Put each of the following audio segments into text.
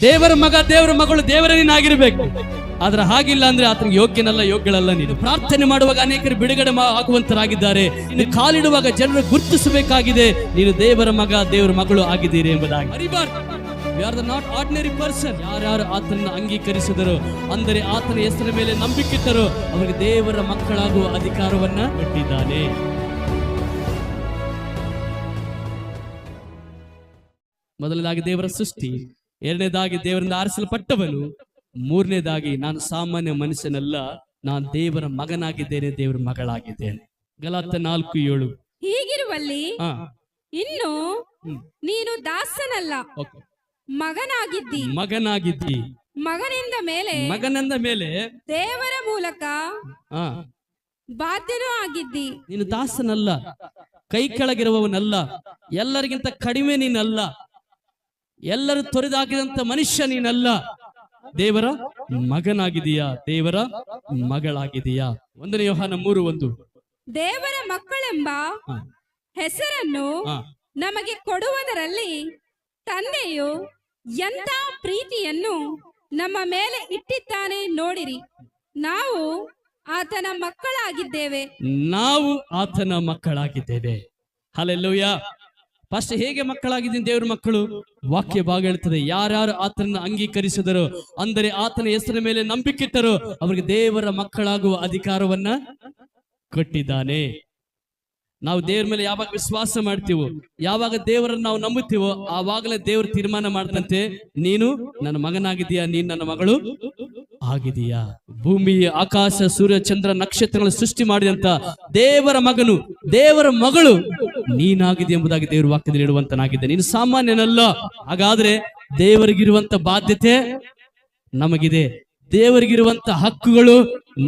ದೇವರ ಮಗ ದೇವರ ಮಗಳು ದೇವರ ನೀನಾಗಿರ್ಬೇಕು. ಆದ್ರೆ ಹಾಗಿಲ್ಲ ಅಂದ್ರೆ ಆತನಿಗೆ ಯೋಗ್ಯನಲ್ಲ, ಯೋಗ್ಯಳಲ್ಲ ನೀನು. ಪ್ರಾರ್ಥನೆ ಮಾಡುವಾಗ ಅನೇಕರು ಬಿಡುಗಡೆ ಆಗುವಂತರಾಗಿದ್ದಾರೆ. ನೀನು ಕಾಲಿಡುವಾಗ ಜನರು ಗುರುತಿಸಬೇಕಾಗಿದೆ, ನೀನು ದೇವರ ಮಗ ದೇವರ ಮಗಳು ಆಗಿದ್ದೀರಿ ಎಂಬುದಾಗಿ. We are the not ordinary person. ಯಾರ್ಯಾರು ಆತನನ್ನು ಅಂಗೀಕರಿಸಿದರು ಅಂದರೆ ಆತನ ಹೆಸರ ಮೇಲೆ ನಂಬಿಕಿಟ್ಟರು ಅವರಿಗೆ ದೇವರ ಮಕ್ಕಳಾಗುವ ಅಧಿಕಾರವನ್ನ ಕೊಟ್ಟಿದ್ದಾನೆ. ಮೊದಲನೇದಾಗಿ ದೇವರ ಸೃಷ್ಟಿ, ಎರಡನೇದಾಗಿ ದೇವರಿಂದ ಆರಿಸಲ್ಪಟ್ಟವನು, ಮೂರನೇದಾಗಿ ನಾನು ಸಾಮಾನ್ಯ ಮನುಷ್ಯನಲ್ಲ, ನಾನು ದೇವರ ಮಗನಾಗಿದ್ದೇನೆ, ದೇವರ ಮಗಳಾಗಿದ್ದೇನೆ. ಗಲಾತ್ಯ 4:7. ಹೀಗಿರುವಲ್ಲಿ ಇನ್ನು ನೀನು ದಾಸನಲ್ಲ, ಮಗನಾಗಿದ್ದಿ. ಮಗನಿಂದ ಮೇಲೆ ದೇವರ ಮೂಲಕ ಬಾಧ್ಯನೂ ಆಗಿದ್ದಿ. ನೀನು ದಾಸನಲ್ಲ, ಕೈ ಕೆಳಗಿರುವವನಲ್ಲ, ಎಲ್ಲರಿಗಿಂತ ಕಡಿಮೆ ನೀನಲ್ಲ, ಎಲ್ಲರೂ ತೊರೆದಾಕಿದಂತ ಮನುಷ್ಯ ನೀನಲ್ಲ. ದೇವರ ಮಗನಾಗಿದೀಯಾ, ದೇವರ ಮಗಳಾಗಿದೀಯಾ. 1 ಯೋಹಾನ 3:1. ದೇವರ ಮಕ್ಕಳೆಂಬ ಹೆಸರನ್ನು ನಮಗೆ ಕೊಡುವುದರಲ್ಲಿ ತಂದೆಯು ಎಂಥ ಪ್ರೀತಿಯನ್ನು ನಮ್ಮ ಮೇಲೆ ಇಟ್ಟಿದ್ದಾನೆ ನೋಡಿರಿ. ನಾವು ಆತನ ಮಕ್ಕಳಾಗಿದ್ದೇವೆ. ಹಲ್ಲೆಲೂಯಾ. ಫಸ್ಟ್ ಹೇಗೆ ಮಕ್ಕಳಾಗಿದ್ದೀನಿ ದೇವರ ಮಕ್ಕಳು? ವಾಕ್ಯ ಭಾಗ ಹೇಳ್ತದೆ, ಯಾರ್ಯಾರು ಆತನನ್ನು ಅಂಗೀಕರಿಸಿದರೋ ಅಂದರೆ ಆತನ ಹೆಸರ ಮೇಲೆ ನಂಬಿಕಿಟ್ಟರೋ ಅವರಿಗೆ ದೇವರ ಮಕ್ಕಳಾಗುವ ಅಧಿಕಾರವನ್ನ ಕೊಟ್ಟಿದ್ದಾನೆ. ನಾವು ದೇವರ ಮೇಲೆ ಯಾವಾಗ ವಿಶ್ವಾಸ ಮಾಡ್ತೀವೋ, ಯಾವಾಗ ದೇವರನ್ನು ನಾವು ನಂಬುತ್ತೀವೋ, ಆವಾಗಲೇ ದೇವರು ತೀರ್ಮಾನ ಮಾಡ್ತಂತೆ, ನೀನು ನನ್ನ ಮಗನಾಗಿದೀಯಾ, ನೀನು ನನ್ನ ಮಗಳು ಆಗಿದೀಯಾ. ಭೂಮಿ, ಆಕಾಶ, ಸೂರ್ಯ, ಚಂದ್ರ, ನಕ್ಷತ್ರಗಳನ್ನು ಸೃಷ್ಟಿ ಮಾಡಿದಂತ ದೇವರ ಮಗನು, ದೇವರ ಮಗಳು ನೀನಾಗಿದೆ ಎಂಬುದಾಗಿ ದೇವರ ವಾಕ್ಯದಲ್ಲಿ ಹೇಳುವಂತನಾಗಿದೆ. ನೀನು ಸಾಮಾನ್ಯನಲ್ಲ. ಹಾಗಾದ್ರೆ ದೇವರಿಗಿರುವಂತ ಬಾಧ್ಯತೆ ನಮಗಿದೆ, ದೇವರಿಗಿರುವಂತ ಹಕ್ಕುಗಳು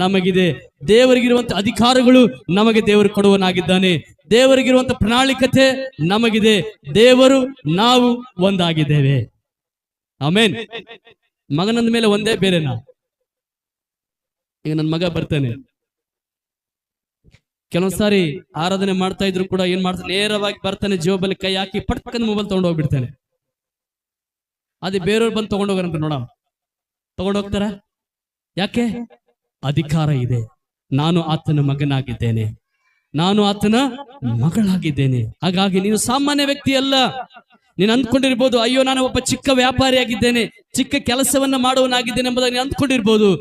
ನಮಗಿದೆ, ದೇವರಿಗಿರುವಂತ ಅಧಿಕಾರಗಳು ನಮಗೆ ದೇವರು ಕೊಡುವನಾಗಿದ್ದಾನೆ, ದೇವರಿಗಿರುವಂತ ಪ್ರಣಾಳಿಕತೆ ನಮಗಿದೆ. ದೇವರು ನಾವು ಒಂದಾಗಿದ್ದೇವೆ. ಆಮೇನ್. ಮಗನಂದ ಮೇಲೆ ಒಂದೇ ಬೇರೆನಾ? ಈಗ ನನ್ನ ಮಗ ಬರ್ತಾನೆ, ಕೆಲವೊಂದ್ಸಾರಿ ಆರಾಧನೆ ಮಾಡ್ತಾ ಇದ್ರು ಕೂಡ ಏನ್ ಮಾಡ್ತಾನೆ, ನೇರವಾಗಿ ಬರ್ತಾನೆ, ಜೋಬಲ್ಲಿ ಕೈ ಹಾಕಿ ಪಟ್ಕನ್ ಮೊಬೈಲ್ ತಗೊಂಡು ಹೋಗ್ಬಿಡ್ತಾನೆ. ಅದೇ ಬೇರೆಯವ್ರು ಬಂದು ತಗೊಂಡೋಗ್ರಂತ ನೋಡ, ತಗೊಂಡೋಗ್ತಾರ. ಯಾಕೆ? ಅಧಿಕಾರ ಇದೆ. ನಾನು ಆತನ ಮಗನಾಗಿದ್ದೇನೆ, ನಾನು ಆತನ ಮಗಳಾಗಿದ್ದೇನೆ. ಹಾಗಾಗಿ ನೀನು ಸಾಮಾನ್ಯ ವ್ಯಕ್ತಿ ಅಲ್ಲ. ನೀನು ಅಂದ್ಕೊಂಡಿರ್ಬೋದು, ಅಯ್ಯೋ ನಾನು ಒಬ್ಬ ಚಿಕ್ಕ ವ್ಯಾಪಾರಿಯಾಗಿದ್ದೇನೆ, ಚಿಕ್ಕ ಕೆಲಸವನ್ನ ಮಾಡುವನಾಗಿದ್ದೇನೆ ಎಂಬುದಾಗಿ ನೀನು ಅಂದ್ಕೊಂಡಿರ್ಬೋದು.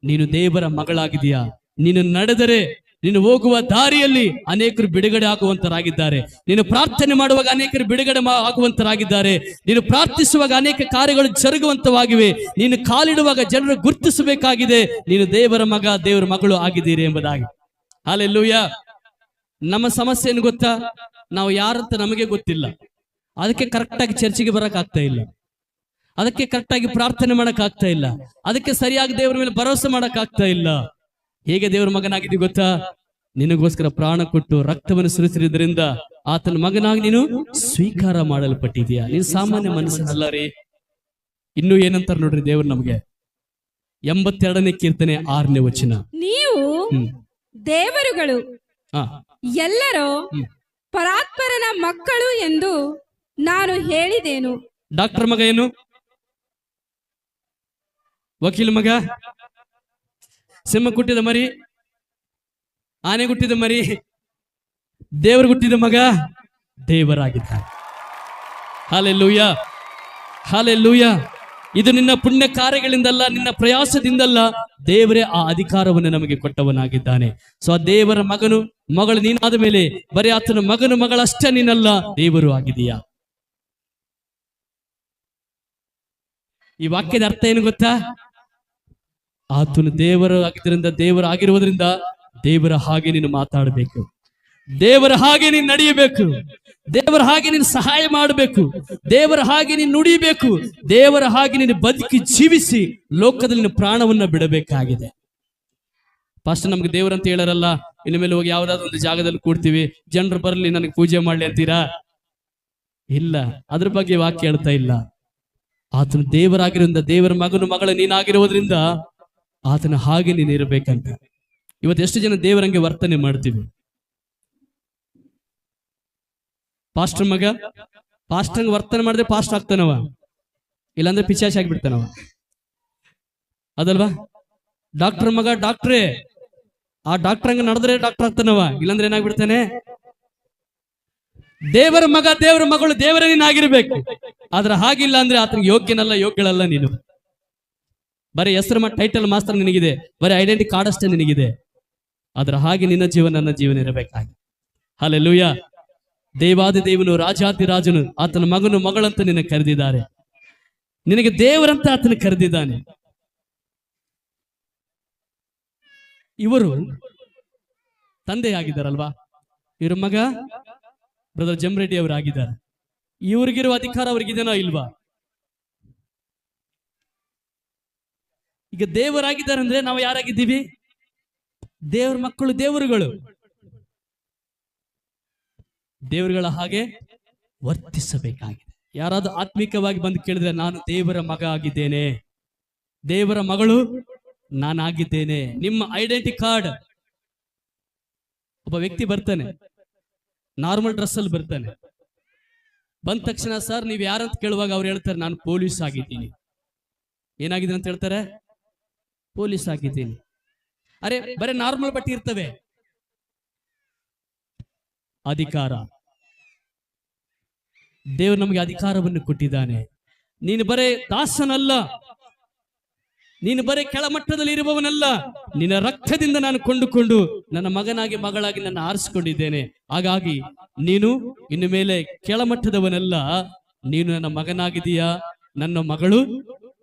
ನೀನು ದೇವರ ಮಗಳಾಗಿದೆಯಾ? ನೀನು ನಡೆದರೆ, ನೀನು ಹೋಗುವ ದಾರಿಯಲ್ಲಿ ಅನೇಕರು ಬಿಡುಗಡೆ ಆಗುವಂತರಾಗಿದ್ದಾರೆ. ನೀನು ಪ್ರಾರ್ಥನೆ ಮಾಡುವಾಗ ಅನೇಕರು ಬಿಡುಗಡೆ ಆಗುವಂತರಾಗಿದ್ದಾರೆ. ನೀನು ಪ್ರಾರ್ಥಿಸುವಾಗ ಅನೇಕ ಕಾರ್ಯಗಳು ಜರುಗುವಂತವಾಗಿವೆ. ನೀನು ಕಾಲಿಡುವಾಗ ಜನರು ಗುರುತಿಸಬೇಕಾಗಿದೆ, ನೀನು ದೇವರ ಮಗ ದೇವರ ಮಗಳು ಆಗಿದ್ದೀರಿ ಎಂಬುದಾಗಿ. ಹಲ್ಲೆಲೂಯಾ. ನಮ್ಮ ಸಮಸ್ಯೆ ಏನು ಗೊತ್ತಾ? ನಾವು ಯಾರಂತ ನಮಗೆ ಗೊತ್ತಿಲ್ಲ. ಅದಕ್ಕೆ ಕರೆಕ್ಟಾಗಿ ಚರ್ಚಿಗೆ ಬರಕ್ ಆಗ್ತಾ ಇಲ್ಲ, ಅದಕ್ಕೆ ಕರೆಕ್ಟಾಗಿ ಪ್ರಾರ್ಥನೆ ಮಾಡಕ್ ಆಗ್ತಾ ಇಲ್ಲ, ಅದಕ್ಕೆ ಸರಿಯಾಗಿ ದೇವರ ಮೇಲೆ ಭರವಸೆ ಮಾಡಕ್ ಆಗ್ತಾ ಇಲ್ಲ. ಹೇಗೆ ದೇವರ ಮಗನಾಗಿದ್ದೀವಿ ಗೊತ್ತಾ? ನಿನಗೋಸ್ಕರ ಪ್ರಾಣ ಕೊಟ್ಟು ರಕ್ತವನ್ನು ಸುರಿಸಿದ್ರಿಂದ ಆತನ ಮಗನಾಗಿ ನೀನು ಸ್ವೀಕಾರ ಮಾಡಲ್ಪಟ್ಟಿದೀಯಾ. ನೀನು ಸಾಮಾನ್ಯ ಮನುಷ್ಯನಲ್ಲ ರೀ. ಇನ್ನು ಏನಂತಾರ ನೋಡ್ರಿ ದೇವರು ನಮಗೆ, 82ನೇ ಕೀರ್ತನೆ 6ನೇ ವಚನ. ನೀವು ದೇವರುಗಳು ಎಲ್ಲರೂ ಪರಾತ್ಪರನ ಮಕ್ಕಳು ಎಂದು ನಾನು ಹೇಳಿದೇನು. ಡಾಕ್ಟರ್ ಮಗ ಏನು? ವಕೀಲ ಮಗ? ಸಿಂಹ ಹುಟ್ಟಿದ ಮರಿ, ಆನೆ ಹುಟ್ಟಿದ ಮರಿ, ದೇವರು ಹುಟ್ಟಿದ ಮಗ ದೇವರಾಗಿದ್ದಾನೆ. Hallelujah, hallelujah. ಇದು ನಿನ್ನ ಪುಣ್ಯ ಕಾರ್ಯಗಳಿಂದಲ್ಲ, ನಿನ್ನ ಪ್ರಯಾಸದಿಂದಲ್ಲ, ದೇವರೇ ಆ ಅಧಿಕಾರವನ್ನು ನಮಗೆ ಕೊಟ್ಟವನಾಗಿದ್ದಾನೆ. ಸೊ ಆ ದೇವರ ಮಗನು ಮಗಳು ನೀನಾದ ಮೇಲೆ ಬರೀ ಆತನ ಮಗನು ಮಗಳಷ್ಟೇ ನೀನಲ್ಲ, ದೇವರು ಆಗಿದೀಯಾ. ಈ ವಾಕ್ಯದ ಅರ್ಥ ಏನು ಗೊತ್ತಾ? ಆತನು ದೇವರು ಆಗಿದ್ದರಿಂದ, ದೇವರ ಆಗಿರುವುದರಿಂದ ದೇವರ ಹಾಗೆ ನೀನು ಮಾತಾಡಬೇಕು, ದೇವರ ಹಾಗೆ ನೀನು ನಡೆಯಬೇಕು, ದೇವರ ಹಾಗೆ ನೀನು ಸಹಾಯ ಮಾಡಬೇಕು, ದೇವರ ಹಾಗೆ ನೀನು ನುಡಿಬೇಕು, ದೇವರ ಹಾಗೆ ನೀನು ಬದುಕಿ ಜೀವಿಸಿ ಲೋಕದಲ್ಲಿ ನೀನು ಪ್ರಾಣವನ್ನ ಬಿಡಬೇಕಾಗಿದೆ. ಫಸ್ಟ್ ನಮ್ಗೆ ದೇವರಂತ ಹೇಳರಲ್ಲ, ಇನ್ನು ಮೇಲೆ ಹೋಗಿ ಯಾವ್ದಾದ್ರು ಒಂದು ಜಾಗದಲ್ಲಿ ಕೂಡ್ತೀವಿ, ಜನರು ಬರಲಿ ನನಗೆ ಪೂಜೆ ಮಾಡ್ಲಿ ಅಂತೀರಾ? ಇಲ್ಲ, ಅದ್ರ ಬಗ್ಗೆ ವಾಕ್ಯ ಹೇಳ್ತಾ ಇಲ್ಲ. ಆತನು ದೇವರಾಗಿರೋದ್ರಿಂದ, ದೇವರ ಮಗನು ಮಗಳು ನೀನಾಗಿರುವುದರಿಂದ ಆತನ ಹಾಗೆ ನೀನು ಇರಬೇಕಂತ. ಇವತ್ತು ಎಷ್ಟು ಜನ ದೇವರಂಗೆ ವರ್ತನೆ ಮಾಡ್ತೀವಿ? ಪಾಸ್ಟರ್ ಮಗ ಪಾಸ್ಟರ್ಗೆ ವರ್ತನೆ ಮಾಡಿದ್ರೆ ಪಾಸ್ಟ್ ಆಗ್ತಾನವ, ಇಲ್ಲಾಂದ್ರೆ ಪಿಶಾಚಿ ಆಗ್ಬಿಡ್ತಾನವ, ಅದಲ್ವಾ? ಡಾಕ್ಟರ್ ಮಗ ಡಾಕ್ಟ್ರೇ, ಆ ಡಾಕ್ಟರ್ ಹಂಗ ನಡೆದ್ರೆ ಡಾಕ್ಟರ್ ಆಗ್ತಾನವ, ಇಲ್ಲಾಂದ್ರೆ ಏನಾಗ್ಬಿಡ್ತಾನೆ? ದೇವರ ಮಗ ದೇವರ ಮಗಳು ದೇವರ ನೀನಾಗಿರ್ಬೇಕು. ಆದ್ರೆ ಹಾಗಿಲ್ಲ ಅಂದ್ರೆ ಆತನಿಗೆ ಯೋಗ್ಯನಲ್ಲ, ಯೋಗ್ಯಳಲ್ಲ ನೀನು. ಬರೀ ಹೆಸರು ಟೈಟಲ್ ಮಾಸ್ಟರ್ ನಿನಗಿದೆ, ಬರೀ ಐಡೆಂಟಿ ಕಾರ್ಡ್ ಅಷ್ಟೇ ನಿನಗಿದೆ. ಆದ್ರೆ ಹಾಗೆ ನಿನ್ನ ಜೀವನ ನನ್ನ ಜೀವನ ಇರಬೇಕಾಗಿ. ಹಲ್ಲೆಲೂಯಾ. ದೇವಾದಿ ದೇವನು, ರಾಜಾದಿ ರಾಜನು, ಆತನ ಮಗನು ಮಗಳಂತ ನಿನ್ನ ಕರೆದಿದ್ದಾರೆ. ನಿನಗೆ ದೇವರಂತ ಆತನ ಕರೆದಿದ್ದಾನೆ. ಇವರು ತಂದೆಯಾಗಿದ್ದಾರಲ್ವಾ? ಇವ್ರ ಮಗ ಬ್ರದರ್ ಜಮರೆಡ್ಡಿ ಅವರು ಆಗಿದ್ದಾರೆ. ಇವ್ರಿಗಿರುವ ಅಧಿಕಾರ ಅವ್ರಿಗಿದೇನೋ ಇಲ್ವಾ? ಈಗ ದೇವರಾಗಿದ್ದಾರೆ ಅಂದ್ರೆ ನಾವು ಯಾರಾಗಿದ್ದೀವಿ? ದೇವರ ಮಕ್ಕಳು, ದೇವರುಗಳು. ದೇವರುಗಳ ಹಾಗೆ ವರ್ತಿಸಬೇಕಾಗಿದೆ. ಯಾರಾದ್ರೂ ಆತ್ಮಿಕವಾಗಿ ಬಂದು ಕೇಳಿದ್ರೆ ನಾನು ದೇವರ ಮಗ ಆಗಿದ್ದೇನೆ, ದೇವರ ಮಗಳು ನಾನಾಗಿದ್ದೇನೆ, ನಿಮ್ಮ ಐಡೆಂಟಿ ಕಾರ್ಡ್. ಒಬ್ಬ ವ್ಯಕ್ತಿ ಬರ್ತಾನೆ, ನಾರ್ಮಲ್ ಡ್ರೆಸ್ ಅಲ್ಲಿ ಬರ್ತಾನೆ. ಬಂದ ತಕ್ಷಣ ಸರ್ ನೀವು ಯಾರಂತ ಕೇಳುವಾಗ ಅವ್ರು ಹೇಳ್ತಾರೆ ನಾನು ಪೊಲೀಸ್ ಆಗಿದ್ದೀನಿ. ಏನಾಗಿದೆ ಅಂತ ಹೇಳ್ತಾರೆ? ಪೊಲೀಸ್ ಆಗಿದ್ದೀನಿ. ಅರೆ ಬರೇ ನಾರ್ಮಲ್ ಬಟ್ಟೆ ಇರ್ತವೆ. ಅಧಿಕಾರ, ದೇವರು ನಮಗೆ ಅಧಿಕಾರವನ್ನು ಕೊಟ್ಟಿದ್ದಾನೆ. ನೀನು ಬರೇ ದಾಸನಲ್ಲ, ನೀನು ಬರೇ ಕೆಳಮಟ್ಟದಲ್ಲಿ ಇರುವವನಲ್ಲ. ನಿನ್ನ ರಕ್ತದಿಂದ ನಾನು ಕೊಂಡುಕೊಂಡು ನನ್ನ ಮಗನಾಗಿ ಮಗಳಾಗಿ ನನ್ನ ಆರಿಸಿಕೊಂಡಿದ್ದೇನೆ. ಹಾಗಾಗಿ ನೀನು ಇನ್ನು ಮೇಲೆ ಕೆಳಮಟ್ಟದವನಲ್ಲ, ನೀನು ನನ್ನ ಮಗನಾಗಿದೀಯಾ, ನನ್ನ ಮಗಳು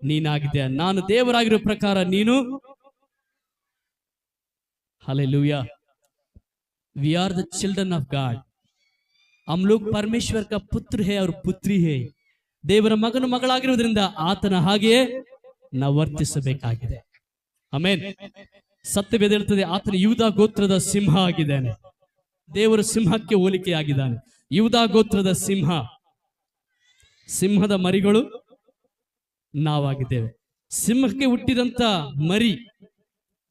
ನೀನಾಗಿದೆಯಾ. ನಾನು ದೇವರಾಗಿರೋ ಪ್ರಕಾರ ನೀನು. Hallelujah, we are the children of God. हम लोग परमेश्वर का पुत्र है और पुत्री है. ದೇವರ ಮಗನು ಮಗಳಾಗಿರುವುದರಿಂದ ಆತನ ಹಾಗೆಯೇ ನಾವು ವರ್ತಿಸಬೇಕಾಗಿದೆ. ಆಮೆನ್. ಸತ್ಯವೇದ ಹೇಳುತ್ತದೆ ಆತನ ಯೂದ ಗೋತ್ರದ ಸಿಂಹ ಆಗಿದ್ದಾನೆ. ದೇವರ ಸಿಂಹಕ್ಕೆ ಹೋಲಿಕೆಯಾಗಿದ್ದಾನೆ. ಯೂದ ಗೋತ್ರದ ಸಿಂಹ, ಸಿಂಹದ ಮರಿಗಳು ನಾವಾಗಿದ್ದೇವೆ. ಸಿಂಹಕ್ಕೆ ಹುಟ್ಟಿದಂತ ಮರಿ,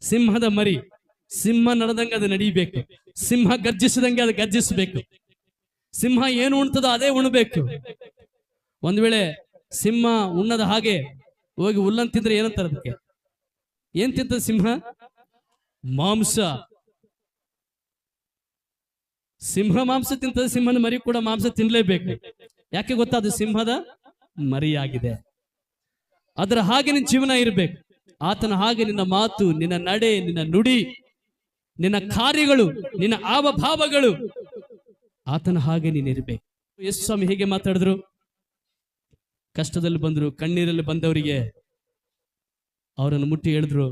ಸಿಂಹದ ಮರಿ. ಸಿಂಹ ನಡೆದಂಗೆ ಅದು ನಡೀಬೇಕು, ಸಿಂಹ ಗರ್ಜಿಸಿದಂಗೆ ಅದು ಗರ್ಜಿಸಬೇಕು. ಸಿಂಹ ಏನು ಉಣ್ತದೋ ಅದೇ ಉಣ್ಬೇಕು. ಒಂದ್ ವೇಳೆ ಸಿಂಹ ಉಣ್ಣದ ಹಾಗೆ ಹೋಗಿ ಹುಲ್ಲನ್ ತಿಂದ್ರೆ ಏನಂತಾರ ಅದಕ್ಕೆ? ಏನ್ ತಿಂತದ ಸಿಂಹ? ಮಾಂಸ. ಸಿಂಹ ಮಾಂಸ ತಿಂತದ, ಸಿಂಹನ ಮರಿ ಕೂಡ ಮಾಂಸ ತಿನ್ಲೇಬೇಕು. ಯಾಕೆ ಗೊತ್ತಾ? ಅದು ಸಿಂಹದ ಮರಿಯಾಗಿದೆ. ಅದರ ಹಾಗೆ ನಿನ್ನ ಜೀವನ ಇರಬೇಕು. ಆತನ ಹಾಗೆ ನಿನ್ನ ಮಾತು, ನಿನ್ನ ನಡೆ, ನಿನ್ನ ನುಡಿ, ನಿನ್ನ ಕಾರ್ಯಗಳು, ನಿನ್ನ ಹಾವಭಾವಗಳು ಆತನ ಹಾಗೆ ನೀನಿರ್ಬೇಕು. ಯೇಸು ಸ್ವಾಮಿ ಹೇಗೆ ಮಾತಾಡಿದ್ರು? ಕಷ್ಟದಲ್ಲಿ ಬಂದ್ರು, ಕಣ್ಣೀರಲ್ಲಿ ಬಂದವರಿಗೆ ಅವರನ್ನು ಮುಟ್ಟಿ ಹೇಳಿದ್ರು,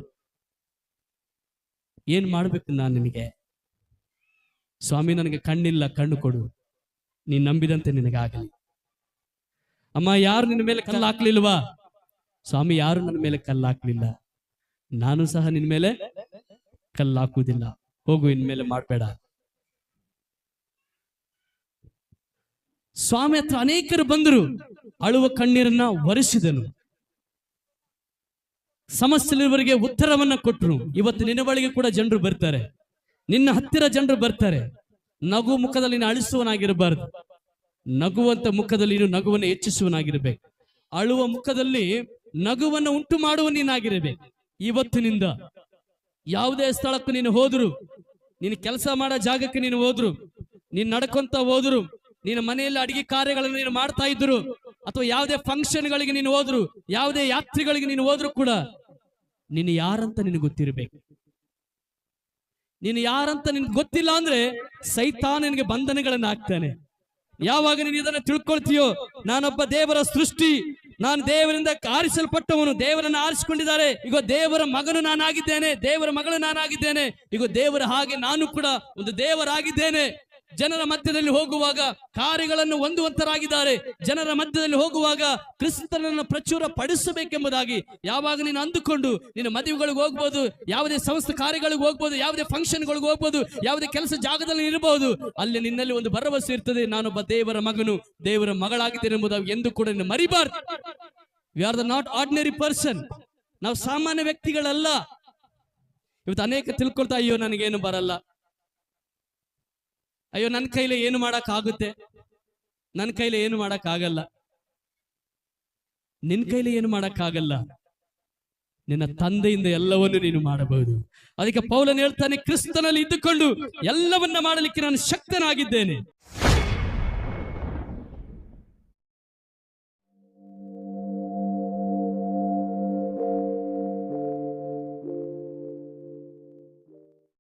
ಏನ್ ಮಾಡ್ಬೇಕು ನಾನು ನಿನಗೆ? ಸ್ವಾಮಿ ನನಗೆ ಕಣ್ಣಿಲ್ಲ, ಕಣ್ಣು ಕೊಡು, ನೀನ್ ನಂಬಿದಂತೆ ನಿನಗಾಗಲಿ. ಅಮ್ಮ ಯಾರು ನಿನ್ನ ಮೇಲೆ ಕಲ್ಲು ಹಾಕ್ಲಿಲ್ವಾ? ಸ್ವಾಮಿ ಯಾರು ನನ್ನ ಮೇಲೆ ಕಲ್ಲು ಹಾಕ್ಲಿಲ್ಲ, ನಾನು ಸಹ ನಿನ್ನ ಮೇಲೆ ಕಲ್ಲು ಹಾಕುವುದಿಲ್ಲ, ಹೋಗು ಇನ್ಮೇಲೆ ಮಾಡಬೇಡ. ಸ್ವಾಮಿ ಹತ್ರ ಅನೇಕರು ಬಂದರು, ಅಳುವ ಕಣ್ಣೀರನ್ನ ಒರೆಸಿದನು, ಸಮಸ್ಯೆಯವರಿಗೆ ಉತ್ತರವನ್ನ ಕೊಟ್ಟರು. ಇವತ್ತು ನಿನ್ನ ಬಳಿಗೆ ಕೂಡ ಜನರು ಬರ್ತಾರೆ, ನಿನ್ನ ಹತ್ತಿರ ಜನರು ಬರ್ತಾರೆ. ನಗು ಮುಖದಲ್ಲಿ ನೀನು ಅಳಿಸುವನಾಗಿರಬಾರದು, ನಗುವಂತ ಮುಖದಲ್ಲಿ ನೀನು ನಗುವನ್ನು ಹೆಚ್ಚಿಸುವನಾಗಿರ್ಬೇಕು. ಅಳುವ ಮುಖದಲ್ಲಿ ನಗುವನ್ನು ಉಂಟು ಮಾಡುವ ನೀನಾಗಿರಬೇಕು. ಇವತ್ತಿನಿಂದ ಯಾವುದೇ ಸ್ಥಳಕ್ಕೂ ನೀನು ಹೋದ್ರು, ನೀನು ಕೆಲಸ ಮಾಡೋ ಜಾಗಕ್ಕೆ ನೀನು ಹೋದ್ರು, ನೀನು ನಡ್ಕೊಂತ ಹೋದ್ರು, ನೀನು ಮನೆಯಲ್ಲಿ ಅಡಿಗೆ ಕಾರ್ಯಗಳನ್ನು ನೀನು ಮಾಡ್ತಾ ಇದ್ರು, ಅಥವಾ ಯಾವುದೇ ಫಂಕ್ಷನ್ಗಳಿಗೆ ನೀನು ಹೋದ್ರು, ಯಾವುದೇ ಯಾತ್ರೆಗಳಿಗೆ ನೀನು ಹೋದ್ರು ಕೂಡ ನೀನು ಯಾರಂತ ನಿನಗೆ ಗೊತ್ತಿರಬೇಕು. ನೀನು ಯಾರಂತ ನಿನ್ಗೆ ಗೊತ್ತಿಲ್ಲ ಅಂದ್ರೆ ಸೈತಾನ ನಿನಗೆ ಬಂಧನಗಳನ್ನು ಹಾಕ್ತಾನೆ. ಯಾವಾಗ ನೀನು ಇದನ್ನು ತಿಳ್ಕೊಳ್ತೀಯೋ, ನಾನೊಬ್ಬ ದೇವರ ಸೃಷ್ಟಿ, ನಾನು ದೇವರಿಂದ ಆರಿಸಲ್ಪಟ್ಟವನು, ದೇವರನ್ನು ಆರಿಸಿಕೊಂಡಿದ್ದಾರೆ, ಈಗ ದೇವರ ಮಗನು ನಾನಾಗಿದ್ದೇನೆ, ದೇವರ ಮಗಳು ನಾನಾಗಿದ್ದೇನೆ, ಈಗ ದೇವರ ಹಾಗೆ ನಾನು ಕೂಡ ಒಂದು ದೇವರಾಗಿದ್ದೇನೆ. ಜನರ ಮಧ್ಯದಲ್ಲಿ ಹೋಗುವಾಗ ಕಾರ್ಯಗಳನ್ನು ಹೊಂದುವಂತರಾಗಿದ್ದಾರೆ. ಜನರ ಮಧ್ಯದಲ್ಲಿ ಹೋಗುವಾಗ ಕ್ರಿಸ್ತನನ್ನು ಪ್ರಚುರ ಪಡಿಸಬೇಕೆಂಬುದಾಗಿ ಯಾವಾಗ ನೀನು ಅಂದುಕೊಂಡು ನೀನು ಮದುವೆಗಳಿಗೆ ಹೋಗ್ಬೋದು, ಯಾವುದೇ ಸಂಸ್ಥೆ ಕಾರ್ಯಗಳಿಗೆ ಹೋಗ್ಬೋದು, ಯಾವುದೇ ಫಂಕ್ಷನ್ಗಳಿಗೆ ಹೋಗ್ಬೋದು, ಯಾವುದೇ ಕೆಲಸ ಜಾಗದಲ್ಲಿ ಇರಬಹುದು, ಅಲ್ಲಿ ನಿನ್ನಲ್ಲಿ ಒಂದು ಭರವಸೆ ಇರ್ತದೆ, ನಾನೊಬ್ಬ ದೇವರ ಮಗನು, ದೇವರ ಮಗಳಾಗಿದ್ದೇನೆ ಎಂಬುದಾಗಿ ಎಂದು ಕೂಡ ನೀನು ಮರಿಬಾರ್ದು. We are the not ordinary person. ನಾವು ಸಾಮಾನ್ಯ ವ್ಯಕ್ತಿಗಳಲ್ಲ. ಇವತ್ತು ಅನೇಕ ತಿಳ್ಕೊಳ್ತಾ, ಅಯ್ಯೋ ನನಗೇನು ಬರಲ್ಲ, ಅಯ್ಯೋ ನನ್ನ ಕೈಲಿ ಏನು ಮಾಡಕ್ ಆಗುತ್ತೆ, ನನ್ನ ಕೈಲಿ ಏನು ಮಾಡಕ್ ಆಗಲ್ಲ. ನಿನ್ ಕೈಲಿ ಏನು ಮಾಡಕ್ಕಾಗಲ್ಲ, ನಿನ್ನ ತಂದೆಯಿಂದ ಎಲ್ಲವನ್ನು ನೀನು ಮಾಡಬಹುದು. ಅದಕ್ಕೆ ಪೌಲನು ಹೇಳ್ತಾನೆ, ಕ್ರಿಸ್ತನಲ್ಲಿ ಇದ್ದುಕೊಂಡು ಎಲ್ಲವನ್ನ ಮಾಡಲಿಕ್ಕೆ ನಾನು ಶಕ್ತನಾಗಿದ್ದೇನೆ.